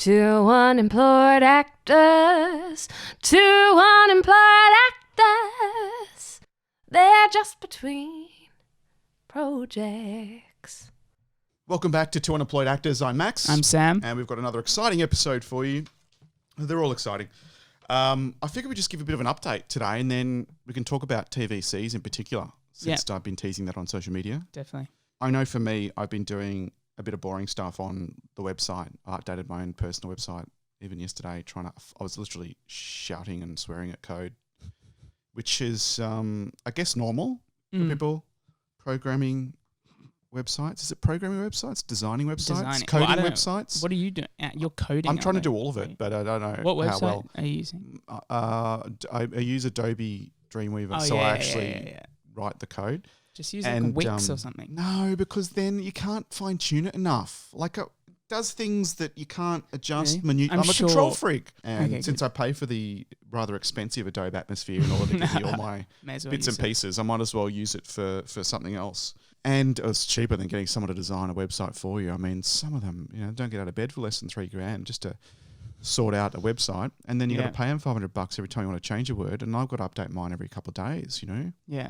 Two unemployed actors. Two unemployed actors. They're just between projects. Welcome back to Two Unemployed Actors. I'm Max. I'm Sam. And we've got another exciting episode for you. They're all exciting. I figure we just give a bit of an update today and then we can talk about TVCs in particular since I've been teasing that on social media. Definitely. I know for me, I've been doing a bit of boring stuff on the website. I updated my own personal website even yesterday. I was literally shouting and swearing at code, which is, I guess, normal for people programming websites. Is it programming websites? Designing websites? Coding websites? What are you doing? You're coding. I'm trying to do all of it, but I don't know what website how well. are you using? I use Adobe Dreamweaver, I actually write the code. Just use like Wix or something. No, because then you can't fine tune it enough. Like it does things that you can't adjust. Really? I'm a control freak, and since I pay for the rather expensive Adobe Atmosphere in order to give me all my bits and pieces, I might as well use it for something else. And it's cheaper than getting someone to design a website for you. I mean, some of them, don't get out of bed for less than $3,000 just to sort out a website, and then you got to pay them $500 every time you want to change a word. And I've got to update mine every couple of days. Yeah.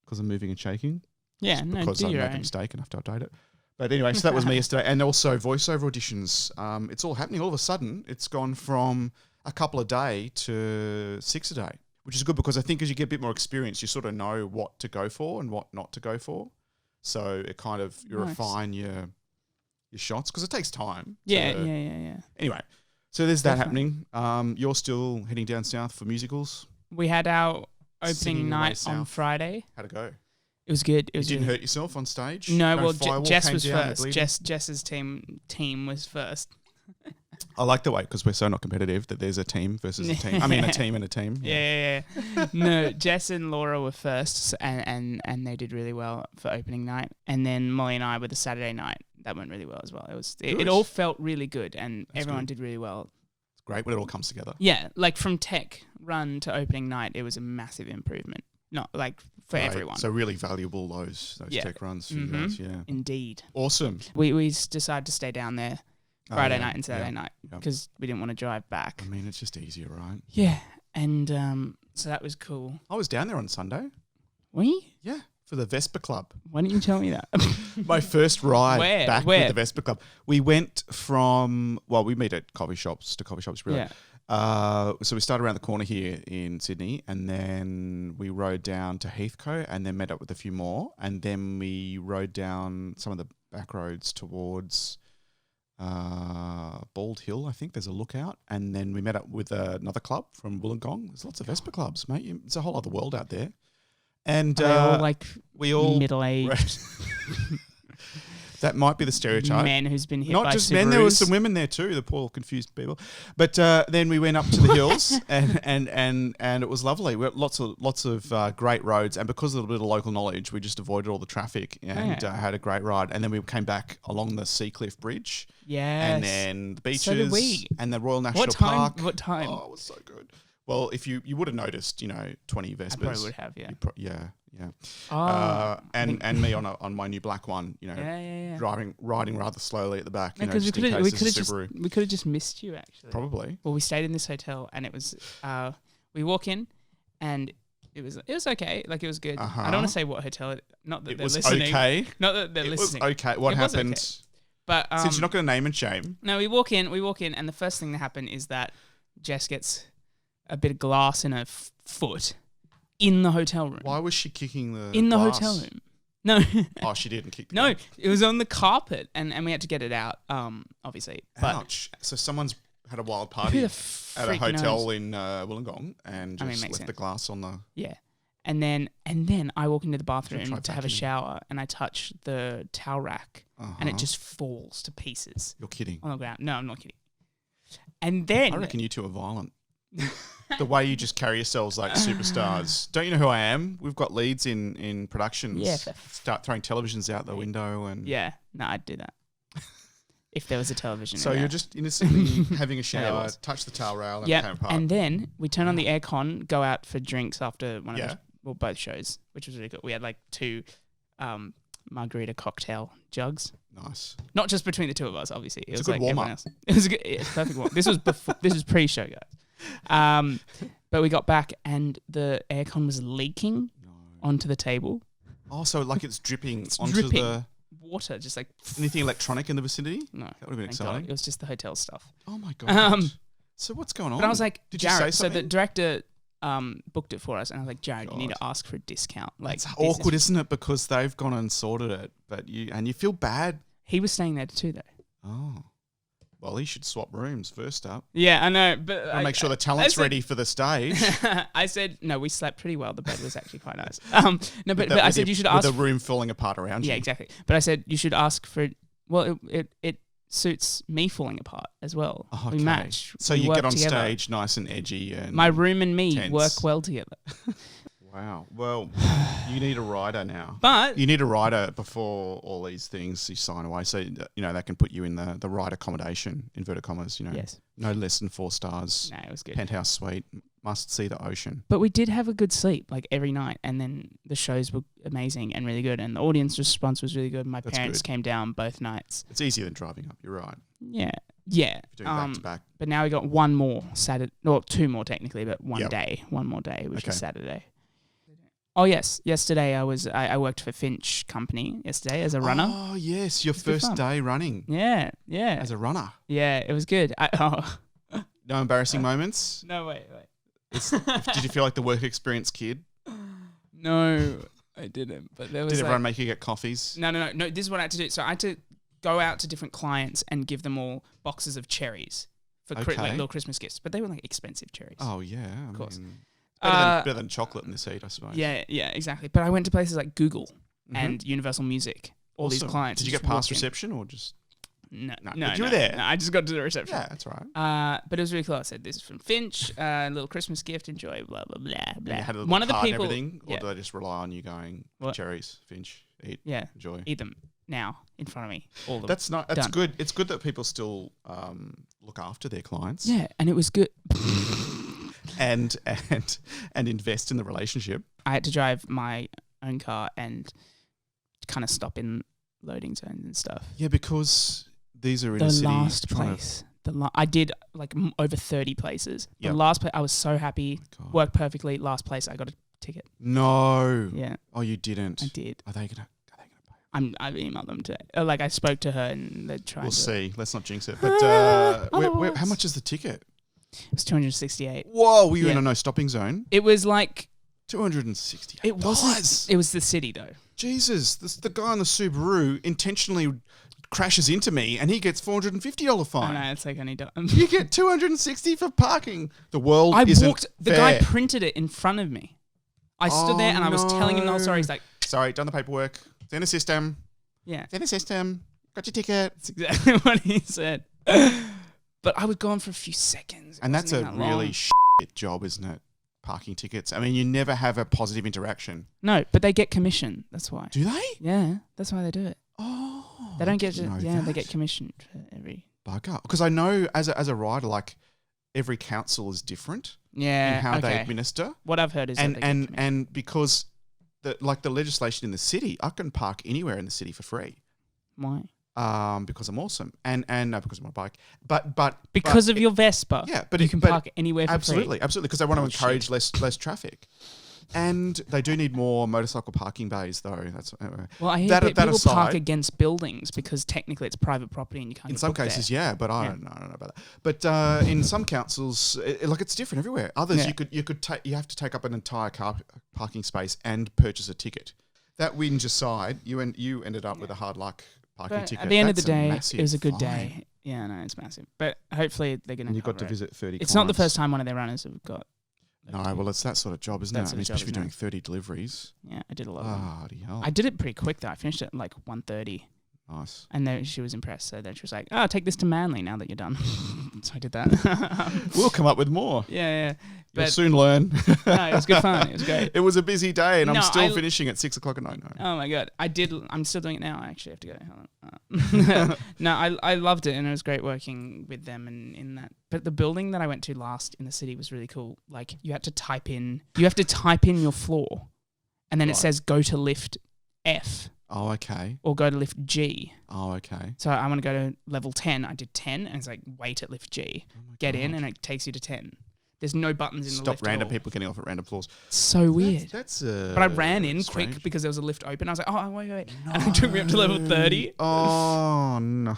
Because I'm moving and shaking. Yeah, because I make a mistake and have to update it. But anyway, so that was me yesterday. And also voiceover auditions. It's all happening all of a sudden. It's gone from a couple a day to 6 a day, which is good because I think as you get a bit more experience, you sort of know what to go for and what not to go for. So it kind of, you refine your shots because it takes time. Yeah. Anyway, so there's that happening. You're still heading down south for musicals. We had our opening night on Friday. How'd it go? It was good. You didn't hurt yourself on stage? No, well, Jess was first. Jess's team was first. I like the way, because we're so not competitive, that there's a team versus a team. I mean, a team and a team. Yeah. No, Jess and Laura were first, and they did really well for opening night. And then Molly and I were the Saturday night. That went really well as well. It all felt really good, and everyone did really well. It's great when it all comes together. Yeah, like from tech run to opening night, it was a massive improvement. Not like for everyone. So really valuable those tech runs for you guys. Yeah, indeed. Awesome. We decided to stay down there Friday night and Saturday night because we didn't want to drive back. I mean, it's just easier, right? Yeah, and so that was cool. I was down there on Sunday. Were you? Yeah, for the Vespa Club. Why didn't you tell me that? My first ride back with the Vespa Club. We went we meet at coffee shops really. Yeah. So we started around the corner here in Sydney, and then we rode down to Heathcote and then met up with a few more, and then we rode down some of the back roads towards Bald Hill. I think there's a lookout, and then we met up with another club from Wollongong. There's lots of Vespa clubs, mate. It's a whole other world out there. And we all middle-aged. That might be the stereotype. Man who's been hit by Not just Subarus. Men, there were some women there too, the poor confused people. But then we went up to the hills and it was lovely. We had lots of great roads, and because of a little bit of local knowledge, we just avoided all the traffic and had a great ride. And then we came back along the Seacliff Bridge. Yes. And then the beaches and the Royal National Park. What time? Oh, it was so good. Well, if you would have noticed, 20 Vespas. I probably would have, yeah. Yeah. Oh, and me on my new black one, riding rather slowly at the back, we could have just missed you actually. Probably. Well, we stayed in this hotel, and it was we walk in, and it was okay, like it was good. I don't want to say what hotel. Not that they're listening. Okay. Not that they're listening. It was okay. What happened? Okay. But since you're not going to name and shame. No, we walk in, and the first thing that happened is that Jess gets a bit of glass in her foot in the hotel room. Why was she kicking the glass? Hotel room? No. Oh, she didn't kick the glass. It was on the carpet, and we had to get it out, obviously. Ouch. So someone's had a wild party at a hotel in Wollongong and just left the glass on the... Yeah. And then I walk into the bathroom to have a shower, and I touch the towel rack, and it just falls to pieces. You're kidding. On the ground. No, I'm not kidding. And then... I reckon you two are violent. The way you just carry yourselves like superstars. Don't you know who I am? We've got leads in productions. Yeah. Start throwing televisions out the window and... Yeah. No, I'd do that. If there was a television. So you're just innocently having a shower, touch the towel rail and came apart. And then we turn on the aircon, go out for drinks after both shows, which was really good. We had like two margarita cocktail jugs. Nice. Not just between the two of us, obviously. It It's was a good like warm-up. everyone else. It was a good, it's perfect warm. This was before. This was pre-show, guys. But we got back and the aircon was leaking onto the table. Oh, so like it's dripping It's onto dripping. the... Water, just like... Anything electronic in the vicinity? No. That would have been thank God. exciting. It was just the hotel stuff. Oh my God. So what's going on? But I was like, did you say Jared, so something? the director booked it for us, and I was like, Jared, you need God. to ask for a discount. Like, It's awkward, isn't it? Because they've gone and sorted it, but you feel bad. He was staying there too, though. Oh. Well, he should swap rooms first up. Yeah, I know, but I'll make sure the talent's ready for the stage. I said no. We slept pretty well. The bed was actually quite nice. No, but I said you should ask. With the room falling apart around you. Yeah, exactly. But I said you should ask for. Well, it suits me falling apart as well. Okay. We match. So we you work get on together. stage nice and edgy and My room and me tense. work well together. Wow. Well, you need a rider now. But You need a rider before all these things you sign away. So, that can put you in the right accommodation, inverted commas, yes, no less than 4 stars, no, it was good. penthouse suite, must see the ocean. But we did have a good sleep, like every night, and then the shows were amazing and really good, and the audience response was really good. My That's parents good. came down both nights. It's easier than driving up, you're right. Yeah. If you're doing back to back. But now we got one more Saturday, or 2 more technically, but one more day, which Okay. is Saturday. Oh yes, yesterday I worked for Finch Company yesterday as a runner. Oh, yes, your It's good first fun. day running Yeah, as a runner. yeah, it was good. No embarrassing moments? No, wait. Did you feel like the work experience kid? No, I didn't. But there was Did everyone make you get coffees? No. This is what I had to do. So I had to go out to different clients and give them all boxes of cherries for like Okay. little Christmas gifts. But they were like expensive cherries. Oh, yeah. Of course. Better than chocolate in this heat, I suppose. Yeah, exactly. But I went to places like Google and Universal Music. All these Awesome. clients. Did you get just past walked in. reception or just... No, But you were there. No, I just got to the reception. Yeah, that's right. But it was really cool. I said, "This is from Finch. Little Christmas gift. Enjoy." Blah blah blah And blah. you had a little One of the card and people. everything, or Yeah, do they just rely on you going, What? cherries, Finch, eat, yeah. enjoy? Eat them now in front of me. All of them. That's not. That's Done. good. It's good that people still look after their clients. Yeah, and it was good. And invest in the relationship. I had to drive my own car and kind of stop in loading zones and stuff. Yeah, because these are in a The city. last trying to- place. I did like over 30 places. The Yep. last place, I was so happy. God. Worked perfectly. Last place, I got a ticket. No. Yeah, Oh, you didn't. I did. Are they gonna pay? I've emailed them today. Like I spoke to her and they're trying We'll to. see. Let's not jinx it. But how Otherwise- much is the ticket? It was 268. Whoa, were you in Yeah. a no stopping zone? It was like $268. it wasn't. It was the city though. Jesus, the guy on the Subaru intentionally crashes into me, and he gets $450 I fine. know it's like only. You get $260 for parking. The world I isn't walked. The fair. guy printed it in front of me. I stood there and I was telling him the whole story. He's like, Sorry, done the paperwork. It's in the system. "Yeah, It's in the system. Got your ticket. that's exactly what he said." But I was gone for a few seconds. It And that's a wasn't even that really long. shit job, isn't it? Parking tickets. I mean, you never have a positive interaction. No, but they get commission. That's why. Do they? Yeah, that's why they do it. Oh. They don't I get. didn't know Yeah, they that. get commission for every. Bugger. Because I know as a rider, like every council is different Yeah. in how they okay. administer. What I've heard is that they get commission. And because the legislation in the city, I can park anywhere in the city for free. Why? Because I'm awesome and no, because of my bike. But Because of your Vespa. yeah, but you it- can but park anywhere for absolutely, because they want to Oh, encourage less traffic. And they do need more motorcycle parking bays, though. That's free. Well, I hear That people park aside- against buildings because technically it's private property and you can't. in get some booked there. cases, yeah, but I Yeah. don't know about that. But in some councils, it's different everywhere. Others, Yeah. you have to take up an entire car parking space and purchase a ticket. That wins aside. You ended up with a hard luck parking But ticket. at the end of the That's a day, massive it was a good fine. day. Yeah, no, it's massive. But hopefully they're going And to. you got to visit 30. It's not the clients. first time one of their runners have got. No, well, it's that sort of job, isn't That it? I sort mean, of job, especially if you're isn't doing 30 deliveries. Yeah, I did a lot of them. Bloody hell. I did it pretty quick though. I finished it at like 1:30. Nice. And then she was impressed. So then she was like, "Oh, take this to Manly now that you're done." So I did that. We'll come up with more. Yeah. You'll But soon learn. no, it was good fun. It was great. It was a busy day, and No, I'm still I- finishing at 6 o'clock at night. No. Oh my god, I'm still doing it now. I actually have to go. Hold on. No, I loved it, and it was great working with them and in that. But the building that I went to last in the city was really cool. Like you have to type in your floor, and then it Right. says go to lift F. Oh, okay. or go to lift G. Oh, okay. So I want to go to level 10. I did 10 and it's like wait at lift G. Get in God. and it takes you to 10. There's no buttons in the lift. Stop random at all. people getting off at random floors. So weird. That's but I ran in strange. quick because there was a lift open. I was like, oh, wait. No. And it took me up to level 30. Oh, no.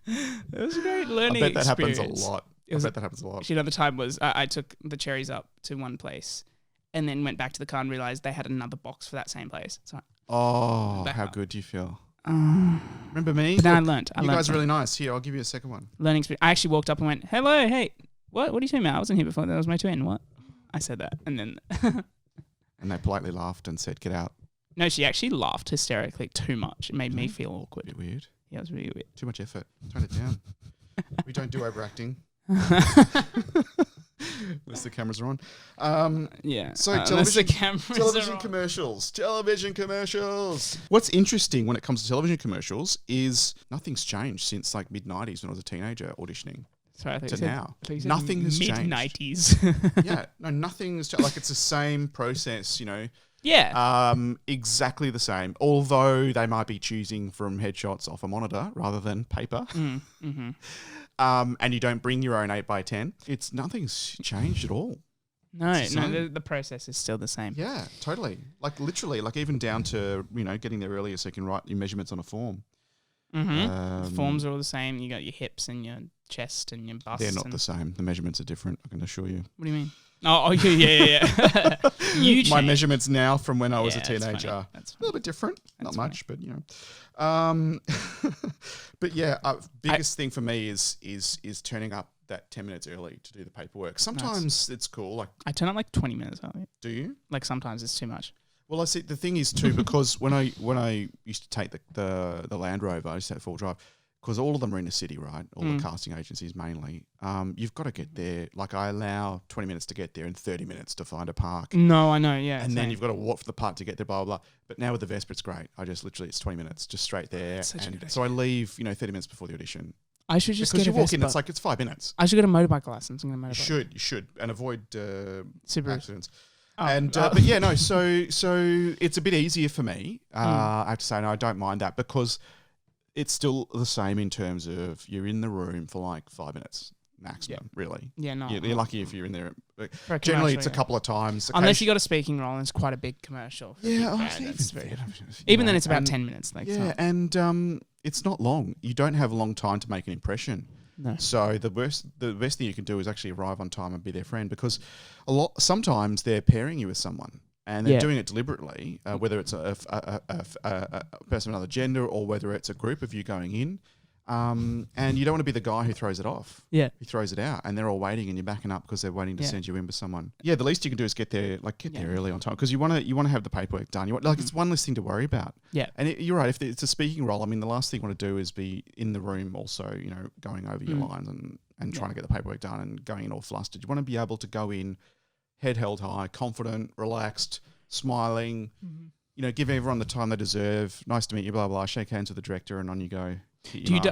It was a great learning I bet that experience. happens a lot. I bet that happens a lot. Actually, another time was I took the cherries up to one place and then went back to the car and realised they had another box for that same place. So, Oh, back how up. good do you feel? Remember me? But then Look, I learnt. you guys are really nice. Here, I'll give you a second one. Learning experience. I actually walked up and went, hello, hey, what are you talking about? I wasn't here before. That was my twin. What? I said that. And then... And they politely laughed and said, get out. No, she actually laughed hysterically too much. It made me feel A awkward. bit weird. Yeah, it was really weird. Too much effort. Tone it down. We don't do overacting. Unless the cameras are on. Yeah. So unless the cameras television are on. commercials. Television commercials. What's interesting when it comes to television commercials is nothing's changed since like mid-90s when I was a teenager auditioning Sorry, I thought to you said, now. I thought you said Nothing has changed. mid-90s. Yeah, no, nothing's changed. Like it's the same process, you know. Yeah. Exactly the same. Although they might be choosing from headshots off a monitor rather than paper. Mm-hmm. And you don't bring your own 8x10. Nothing's changed at all. No, It's the same. the process is still the same. Yeah, totally. Like literally, like even down to, you know, getting there earlier so you can write your measurements on a form. Mm-hmm. The forms are all the same. You got your hips and your chest and your bust. They're not the same. The measurements are different, I can assure you. What do you mean? Oh, yeah. You My changed. measurements now from when I was a Yeah, that's teenager funny. That's a little bit different. That's Not much, but you know. But yeah, biggest thing for me is turning up that 10 minutes early to do the paperwork. Sometimes it's cool. Like, I turn up like 20 minutes early. do you? Like sometimes it's too much. Well, I see. The thing is too, because when I used to take the Land Rover, I used to have full drive, because all of them are in the city, right? All the casting agencies mainly. You've got to get there. Like I allow 20 minutes to get there and 30 minutes to find a park. No, I know, yeah. And then you've got to walk for the park to get there, blah, blah, blah. But now with the Vespa, it's great. I just literally, it's 20 minutes, just straight there. That's such a good So I leave, 30 minutes before the audition. I should just Because get you a walk in, Vespa. it's like, it's 5 minutes. I should get a motorbike license. I'm going to motorbike. You should. And avoid Subaru. accidents. Oh, But yeah, no, so it's a bit easier for me. I have to say, no, I don't mind that because it's still the same in terms of you're in the room for like 5 minutes maximum, really. Yeah, no. You're lucky if you're in there. For a Generally, commercial, it's a yeah. couple of times. Unless you got a speaking role and it's quite a big commercial. Yeah, Even then it's about 10 minutes. Like, yeah, and it's not long. You don't have a long time to make an impression. No. So the best thing you can do is actually arrive on time and be their friend, because sometimes they're pairing you with someone and they're doing it deliberately, whether it's a person of another gender or whether it's a group of you going in, and you don't want to be the guy who throws it off. Yeah. He throws it out and they're all waiting and you're backing up because they're waiting to send you in with someone. Yeah, the least you can do is get there early on time, because you want to have the paperwork done. It's one less thing to worry about. Yeah. And you're right. If it's a speaking role, I mean, the last thing you want to do is be in the room also, going over your lines and trying to get the paperwork done and going in all flustered. You want to be able to go in head held high, confident, relaxed, smiling, give everyone the time they deserve. Nice to meet you, blah, blah, shake hands with the director and on you go.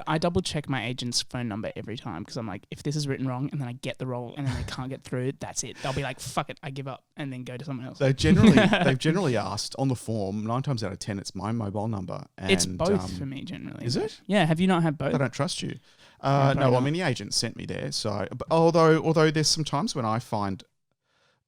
I double check my agent's phone number every time, because I'm like, if this is written wrong and then I get the role and then they can't get through, that's it. They'll be like, fuck it, I give up, and then go to someone else. They've generally asked on the form, 9 times out of 10, it's my mobile number. And, it's both for me generally. Is it? Yeah. Have you not had both? I don't trust you. Yeah, no, I mean, the agent sent me there. So, although there's some times when I find,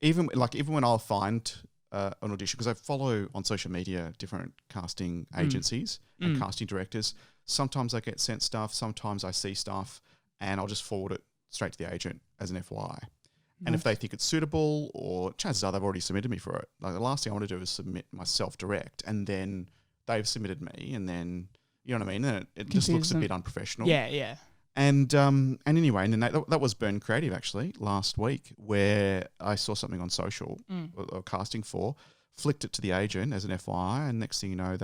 even when I'll find an audition, because I follow on social media different casting agencies and casting directors. Sometimes I get sent stuff, sometimes I see stuff, and I'll just forward it straight to the agent as an FYI. And if they think it's suitable, or chances are they've already submitted me for it. Like, the last thing I want to do is submit myself direct, and then they've submitted me, and then, you know what I mean? Then it just looks a bit unprofessional. Yeah, yeah. And anyway, and then that was Burn Creative actually last week, where I saw something on social or casting for, flicked it to the agent as an FYI, and next thing you know,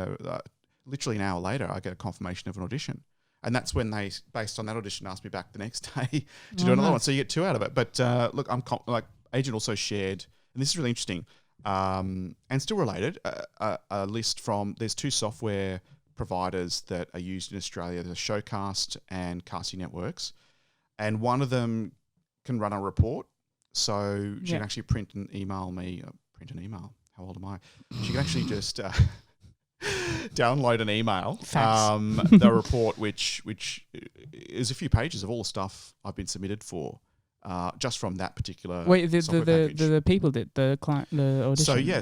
literally an hour later, I get a confirmation of an audition. And that's when they, based on that audition, asked me back the next day to do another one. So you get 2 out of it. But look, agent also shared, and this is really interesting, and still related, a list from, there's 2 software providers that are used in Australia. There's Showcast and Casting Networks. And one of them can run a report. So she can actually print and email me. Print an email. How old am I? She can actually just... download an email. Facts. The report, which is a few pages of all the stuff I've been submitted for, just from that particular. Wait, software package. the people did the client the audition.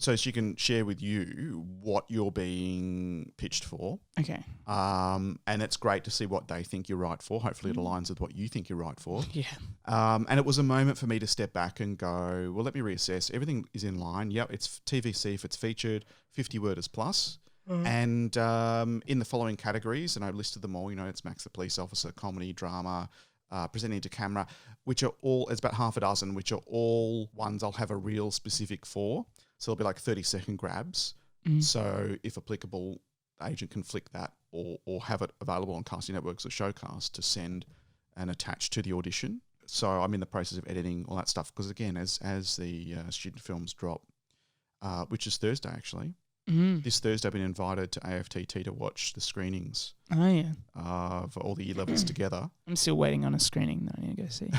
So she can share with you what you're being pitched for. Okay. And it's great to see what they think you're right for. Hopefully, it aligns with what you think you're right for. Yeah. And it was a moment for me to step back and go, well, let me reassess. Everything is in line. Yep, it's TVC if it's featured, 50 worders plus. And in the following categories, and I listed them all, it's Max the Police Officer, comedy, drama, presenting to camera, which are all, it's about half a dozen, which are all ones I'll have a reel specific for. So they'll be like 30-second grabs. So if applicable, the agent can flick that or have it available on casting networks or Showcast to send and attach to the audition. So I'm in the process of editing all that stuff because, again, as the student films drop, which is Thursday actually, this Thursday I've been invited to AFTT to watch the screenings. Oh, yeah. For all the year levels together. I'm still waiting on a screening that I need to go see.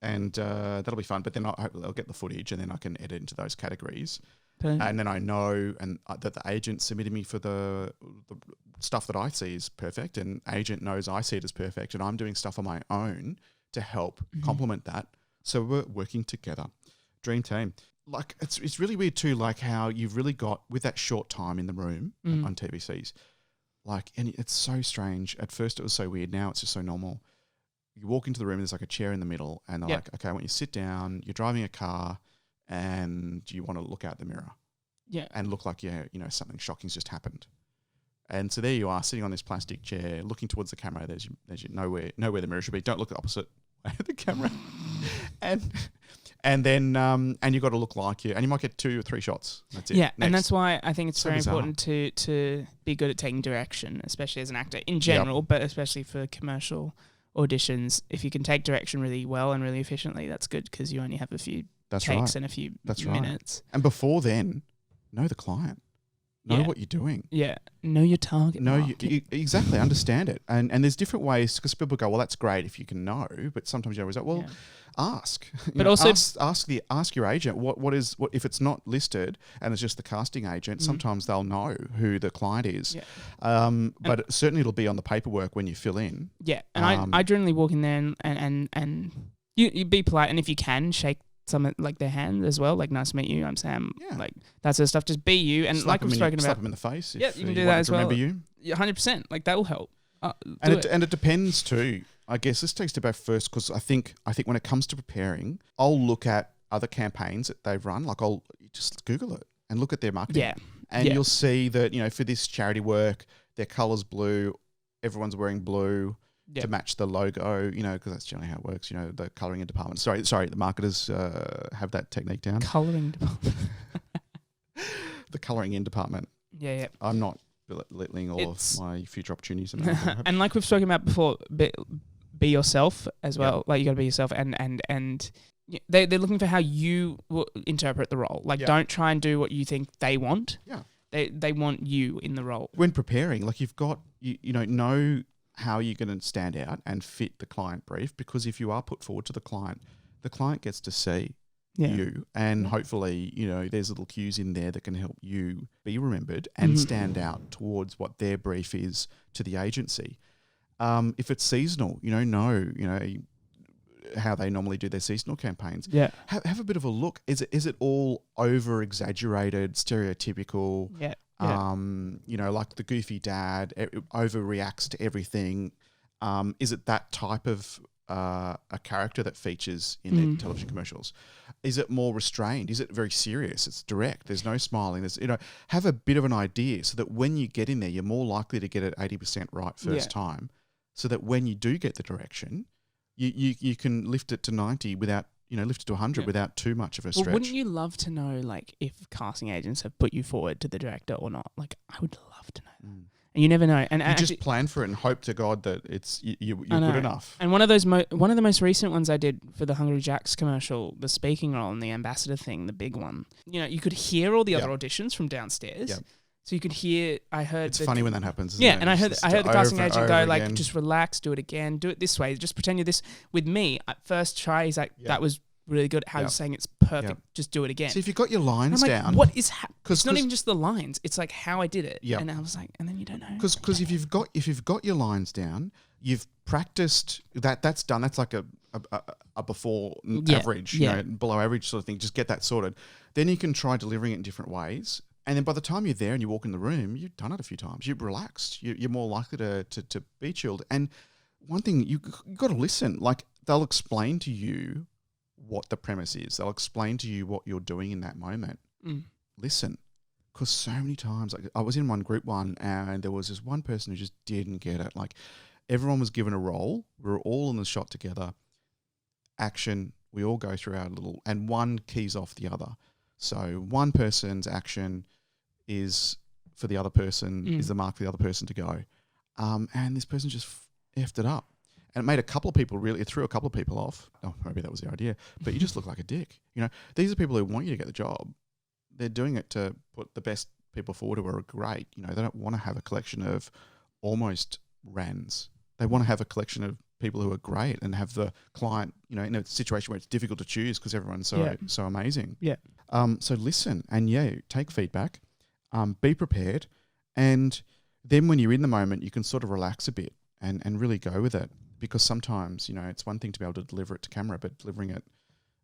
and that'll be fun. But then I'll get the footage and then I can edit into those categories. Brilliant. And then I know that the agent submitted me for the stuff that I see is perfect, and agent knows I see it as perfect, and I'm doing stuff on my own to help complement that. So we're working together. Dream team. Like it's really weird too, like how you've really got with that short time in the room on TVCs, like, and it's so strange. At first it was so weird. Now it's just so normal. You walk into the room, there's like a chair in the middle, and they're like, okay, I want you to sit down. You're driving a car, and you want to look out the mirror, and look like something shocking's just happened. And so there you are, sitting on this plastic chair, looking towards the camera. There's your nowhere the mirror should be. Don't look the opposite way of the camera, and then you got to look like you, and you might get 2 or 3 shots. That's it. Yeah, Next. and that's why I think it's So very bizarre. important to be good at taking direction, especially as an actor in general, but especially for commercial auditions. If you can take direction really well and really efficiently, that's good because you only have a few takes and a few minutes. And before then, know the client. Know what you're doing. Yeah. Know your target. You exactly understand it. And there's different ways because people go, well, that's great if you can know, but sometimes you're always like, well, ask. But also ask your agent what if it's not listed and it's just the casting agent. Sometimes they'll know who the client is. Yeah. But certainly it'll be on the paperwork when you fill in. Yeah. And I generally walk in there and you be polite, and if you can shake some like their hand as well, like nice to meet you, I'm Sam, like that sort of stuff. Just be you, and like we've spoken about, slap them in the face. Yeah, you can do that as well. Remember you, 100%. Like that will help. And it depends too. I guess let's take a step back first because I think when it comes to preparing, I'll look at other campaigns that they've run. Like I'll just Google it and look at their marketing. And you'll see that for this charity work, their colour's blue, everyone's wearing blue. To match the logo, because that's generally how it works. The colouring in department. Sorry, the marketers have that technique down. Colouring department. The colouring in department. Yeah. I'm not belittling all of my future opportunities. And like we've spoken about before, be yourself as well. Like you got to be yourself, and they're looking for how you will interpret the role. Like don't try and do what you think they want. Yeah. They want you in the role. When preparing, like you've got know how you're going to stand out and fit the client brief, because if you are put forward to the client gets to see you, and hopefully there's little cues in there that can help you be remembered and stand out towards what their brief is to the agency. If it's seasonal, know how they normally do their seasonal campaigns. Yeah, have a bit of a look. Is it all over exaggerated, stereotypical? Yeah. Like the goofy dad overreacts to everything. Is it that type of a character that features in their television commercials? Is it more restrained? Is it very serious? It's direct. There's no smiling. There's have a bit of an idea so that when you get in there, you're more likely to get it 80% right first time. So that when you do get the direction, you can lift it to 90 without. Lift it to 100 without too much of a stretch. Well, wouldn't you love to know, like, if casting agents have put you forward to the director or not? Like, I would love to know that. And you never know. And you just plan for it and hope to God that you're good enough. And one of the most recent ones I did for the Hungry Jack's commercial, the speaking role and the ambassador thing, the big one. You could hear all the other auditions from downstairs. Yep. So you could hear. I heard. It's funny when that happens. Isn't yeah, it? and I heard the casting agent go like, again. "Just relax, do it again, do it this way. Just pretend you're this." With me, at first try, he's like, "That was really good. How you're saying it's perfect. Yep. Just do it again. So if you've got your lines I'm like, down, what is it's not even just the lines. It's like how I did it. Yep. And I was like, and then you don't know. Because if you've got your lines down, you've practiced that's done. That's like a before average, you know, below average sort of thing. Just get that sorted. Then you can try delivering it in different ways. And then by the time you're there and you walk in the room, you've done it a few times. You're relaxed. You're more likely to be chilled. And one thing, you got to listen. Like, they'll explain to you what the premise is. They'll explain to you what you're doing in that moment. Listen. Because so many times, like, I was in one group one and there was this one person who just didn't get it. Like, everyone was given a role. We were all in the shot together. Action. We all go through our little, and one keys off the other. So one person's action is for the other person, is the mark for the other person to go. And this person just effed it up. And it made a couple of people it threw a couple of people off. Oh, maybe that was the idea. But you just look like a dick. You know, these are people who want you to get the job. They're doing it to put the best people forward who are great. You know, they don't want to have a collection of almost rans. They want to have a collection of people who are great and have the client, you know, in a situation where it's difficult to choose because everyone's so amazing. Yeah. So listen and take feedback, be prepared, and then when you're in the moment, you can sort of relax a bit and really go with it, because sometimes, you know, it's one thing to be able to deliver it to camera, but delivering it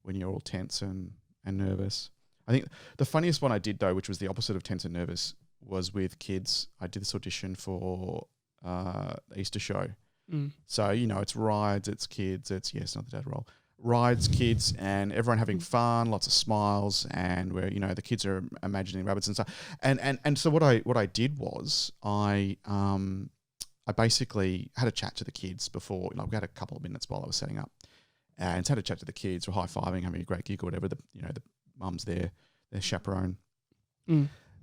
when you're all tense and nervous. I think the funniest one I did, though, which was the opposite of tense and nervous, was with kids. I did this audition for the Easter show. So, you know, it's rides, it's kids, it's not the dad role. Rides, kids, and everyone having fun, lots of smiles, and where, you know, the kids are imagining rabbits and stuff. And so what I did was I basically had a chat to the kids before. You know, we had a couple of minutes while I was setting up, and had a chat to the kids, or high-fiving, having a great gig or whatever. The mum's there, their chaperone.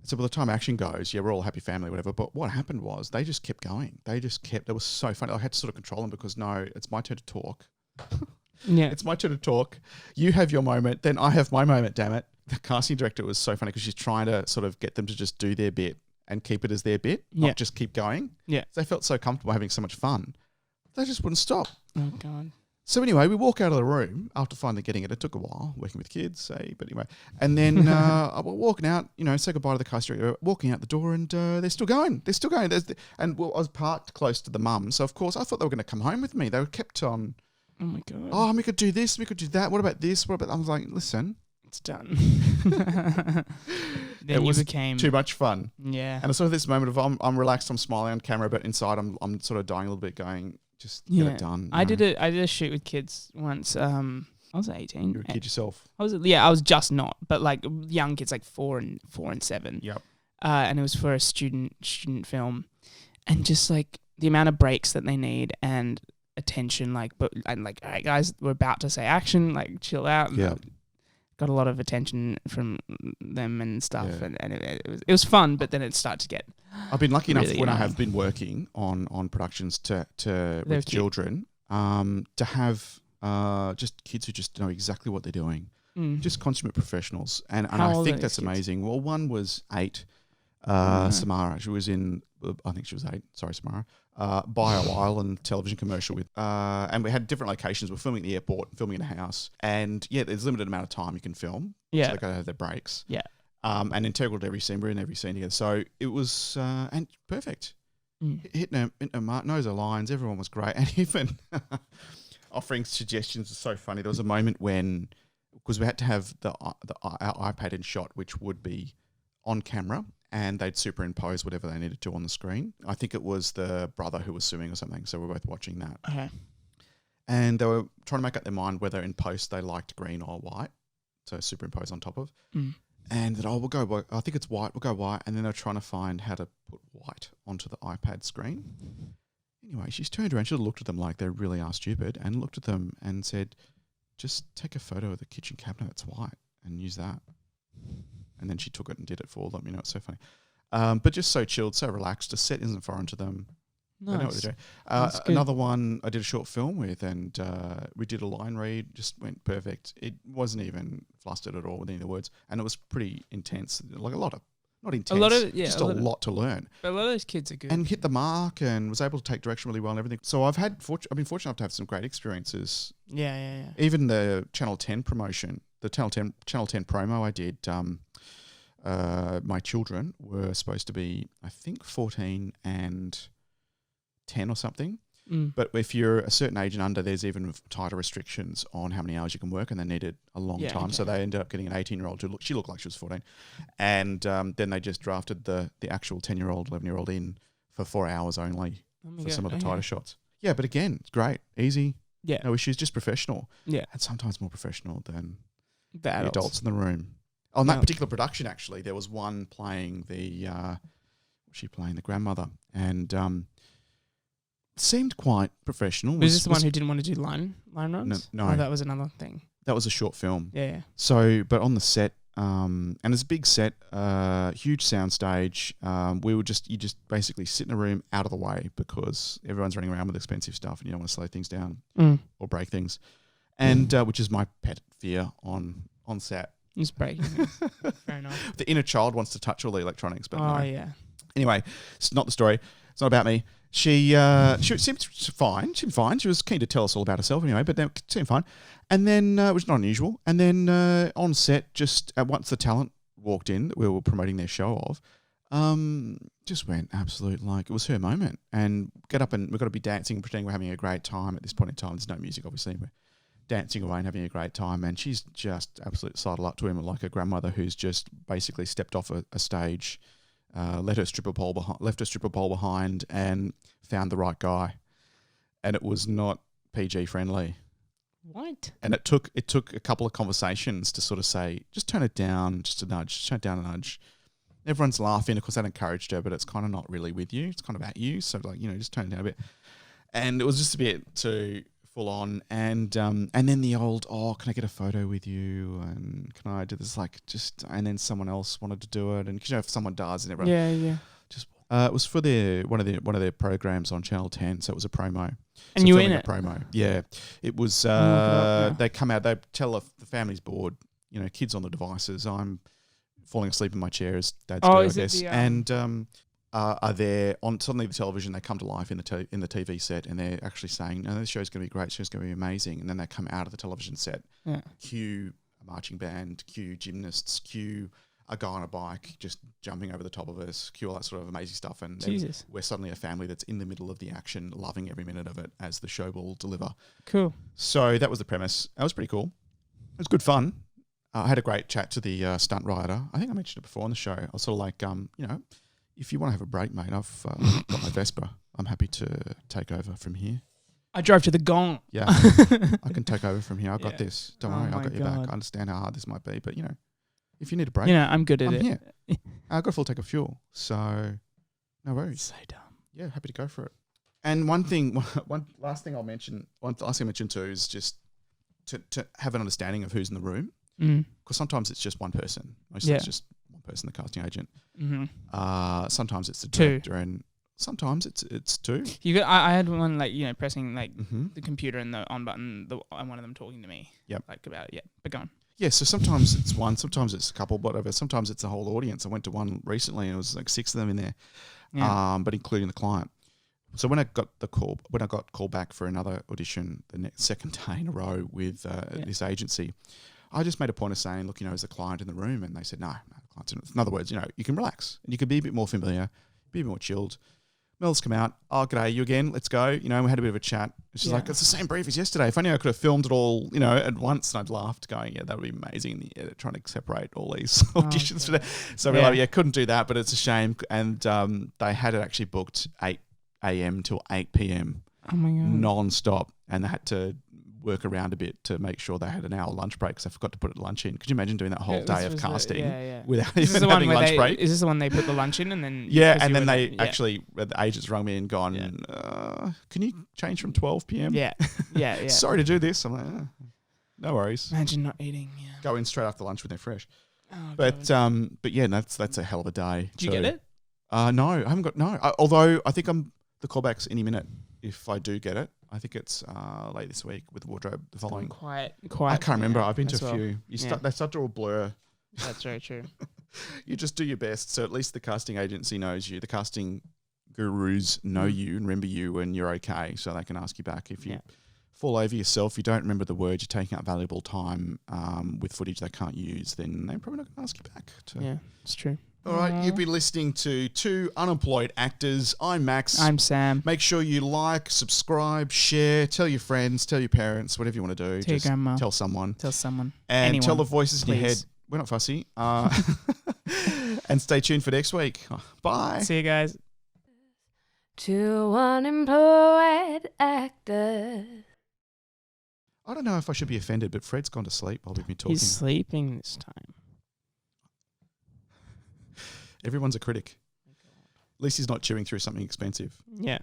So by the time action goes, we're all a happy family, whatever. But what happened was they just kept going. It was so funny. I had to sort of control them because, no, it's my turn to talk. It's my turn to talk. You have your moment, then I have my moment, damn it. The casting director was so funny because she's trying to sort of get them to just do their bit and keep it as their bit, not just keep going. Yeah. They felt so comfortable having so much fun. They just wouldn't stop. Oh, God. So anyway, we walk out of the room after finally getting it. It took a while working with kids, but anyway. And then we're walking out, you know, say goodbye to the casting director, walking out the door, and they're still going. They're still going. I was parked close to the mum, so of course I thought they were going to come home with me. They were kept on. Oh my God. Oh, we could do this, we could do that. What about this? What about? I was like, listen, it's done. Then it was became too much fun. Yeah. And I sort of this moment of I'm relaxed, I'm smiling on camera, but inside I'm sort of dying a little bit, going, just get it done. I did a shoot with kids once. I was 18. You were a kid yourself. I was just not, but like young kids, like 4 and 7. Yep. And it was for a student film, and just like the amount of breaks that they need and attention, like, all right, guys, we're about to say action, like, chill out. Yeah. Got a lot of attention from them and stuff, and it was fun, but then it started to get. I've been lucky really enough when I have been working on productions to with children, to have just kids who just know exactly what they're doing, just consummate professionals, and I think that's amazing. Well, one was 8, Samara. She was in, I think she was 8. Sorry, Samara. Bio Island television commercial with, and we had different locations. We're filming at the airport, filming in a house, and there's a limited amount of time you can film. Yeah, so they got to have their breaks. Yeah, and integral to every scene. We're in every scene together, so it was and perfect. Hitting a mark, knows her lines. Everyone was great, and even offering suggestions is so funny. There was a moment when, because we had to have our iPad in shot, which would be on camera, and they'd superimpose whatever they needed to on the screen. I think it was the brother who was suing or something, so we're both watching that. Okay. And they were trying to make up their mind whether in post they liked green or white, so superimpose on top of. And that, we'll go, I think it's white, we'll go white. And then they're trying to find how to put white onto the iPad screen. Anyway, she's turned around, she looked at them like they really are stupid, and looked at them and said, just take a photo of the kitchen cabinet that's white and use that. And then she took it and did it for them. You know, it's so funny. But just so chilled, so relaxed. A set isn't foreign to them. Nice. They know what they're doing. Another one I did a short film with, and we did a line read, just went perfect. It wasn't even flustered at all with any of the words. And it was pretty intense, like a lot of not intense, just a lot to learn. But a lot of those kids are good. And hit the mark and was able to take direction really well and everything. So I've been fortunate enough to have some great experiences. Yeah. Even the Channel 10 promotion, the Channel 10 promo I did, my children were supposed to be, I think, 14 and 10 or something. But if you're a certain age and under, there's even tighter restrictions on how many hours you can work, and they needed a long time. Okay. So they ended up getting an 18-year-old she looked like she was 14. And then they just drafted the actual 10-year-old, 11-year-old in for 4 hours only for some of the tighter shots. Yeah, but again, it's great. Easy. Yeah. No issues, just professional. Yeah. And sometimes more professional than the adults in the room. On that particular production, actually, there was one playing the grandmother, and seemed quite professional. Was this the one who didn't want to do line runs? No. Oh, that was another thing. That was a short film. Yeah. So, but on the set, and it's a big set, huge sound stage. You just basically sit in a room out of the way because everyone's running around with expensive stuff and you don't want to slow things down or break things. And which is my pet fear on set. It's breaking. Fair enough. The inner child wants to touch all the electronics, but no. Yeah. Anyway, it's not the story. It's not about me. She seemed fine. She seemed fine. She was keen to tell us all about herself anyway, but it seemed fine. And then, which is not unusual. And then on set, just once the talent walked in that we were promoting their show of, just went absolute, like, it was her moment. And get up and we've got to be dancing and pretending we're having a great time at this point in time. There's no music, obviously. We're dancing away and having a great time. And she's just absolutely sidled up to him like a grandmother who's just basically stepped off a stage, left her stripper pole behind and found the right guy. And it was not PG friendly. What? And it took a couple of conversations to sort of say, just turn it down, just a nudge, just turn it down a nudge. Everyone's laughing. Of course, that encouraged her, but it's kind of not really with you. It's kind of at you. So, like, just turn it down a bit. And it was just a bit too full on. And then the old, can I get a photo with you? And can I do this? And then someone else wanted to do it. And if someone does, and everyone. Yeah. Just it was for one of their programs on Channel 10, so it was a promo. And you were in it? Promo, yeah. It was. They come out. They tell the family's bored. Kids on the devices. I'm falling asleep in my chair as Dad's doing, I guess. And are there on suddenly the television? They come to life in the TV set, and they're actually saying, "No, this show's going to be great. This show's going to be amazing." And then they come out of the television set. Yeah. Cue a marching band. Cue gymnasts. Cue a guy on a bike just jumping over the top of us, cue all that sort of amazing stuff. And we're suddenly a family that's in the middle of the action, loving every minute of it as the show will deliver. Cool. So that was the premise. That was pretty cool. It was good fun. I had a great chat to the stunt rider. I think I mentioned it before on the show. I was sort of like, if you want to have a break, mate, I've got my Vespa. I'm happy to take over from here. I drove to the Gong. Yeah. I can take over from here. I've got this. Don't worry. I've got your back. I understand how hard this might be, but, if you need a break, I'm good at I'm it. Here. I've got a full tank of fuel, so no worries. So dumb. Yeah, happy to go for it. And one last thing I'll mention too is just to have an understanding of who's in the room, because sometimes it's just one person. Mostly it's just one person, the casting agent. Mm-hmm. Sometimes it's the director, and sometimes it's two. I had one pressing the computer and the on button, and one of them talking to me. Yep. About it. But go on. Yeah, so sometimes it's one, sometimes it's a couple, whatever. Sometimes it's a whole audience. I went to one recently and it was like 6 of them in there, but including the client. So when I got called back for another audition the second day in a row with this agency, I just made a point of saying, look, is the client in the room? And they said, no, the client's in. In other words, you can relax and you can be a bit more familiar, be a bit more chilled. Mel's come out. Oh, g'day, you again? Let's go. We had a bit of a chat. She's like, it's the same brief as yesterday. If only I could have filmed it all, at once. And I'd laughed going, yeah, that would be amazing. Yeah, trying to separate all these auditions. Okay. So we're like, couldn't do that, but it's a shame. And they had it actually booked 8 a.m. till 8 p.m. Oh, my God. Non-stop. And they had to work around a bit to make sure they had an hour lunch break because I forgot to put lunch in. Could you imagine doing that whole day of casting without even having lunch break? Is this the one they put the lunch in and then... Yeah, and then they actually, the agents rung me and gone, can you change from 12 p.m? Yeah. Sorry to do this. I'm like, no worries. Imagine not eating, Go in straight after lunch when they're fresh. Oh, but yeah, that's a hell of a day. Did you get it? No, I haven't got, although I think the callback's any minute if I do get it. I think it's late this week with the wardrobe. The following quiet. I can't remember. I've been to a few. They start to all blur. That's very true. You just do your best. So at least the casting agency knows you. The casting gurus know you and remember you, and you're okay. So they can ask you back. If you fall over yourself, you don't remember the words, you're taking up valuable time with footage they can't use, then they're probably not going to ask you back. Yeah, it's true. All right, you've been listening to Two Unemployed Actors. I'm Max. I'm Sam. Make sure you like, subscribe, share, tell your friends, tell your parents, whatever you want to do. Tell your grandma. Tell someone. Tell someone. And Anyone, tell the voices please. in your head. We're not fussy. And stay tuned for next week. Bye. See you guys. Two unemployed actors. I don't know if I should be offended, but Fred's gone to sleep while we've been talking. He's sleeping this time. Everyone's a critic. At least he's not chewing through something expensive. Yeah.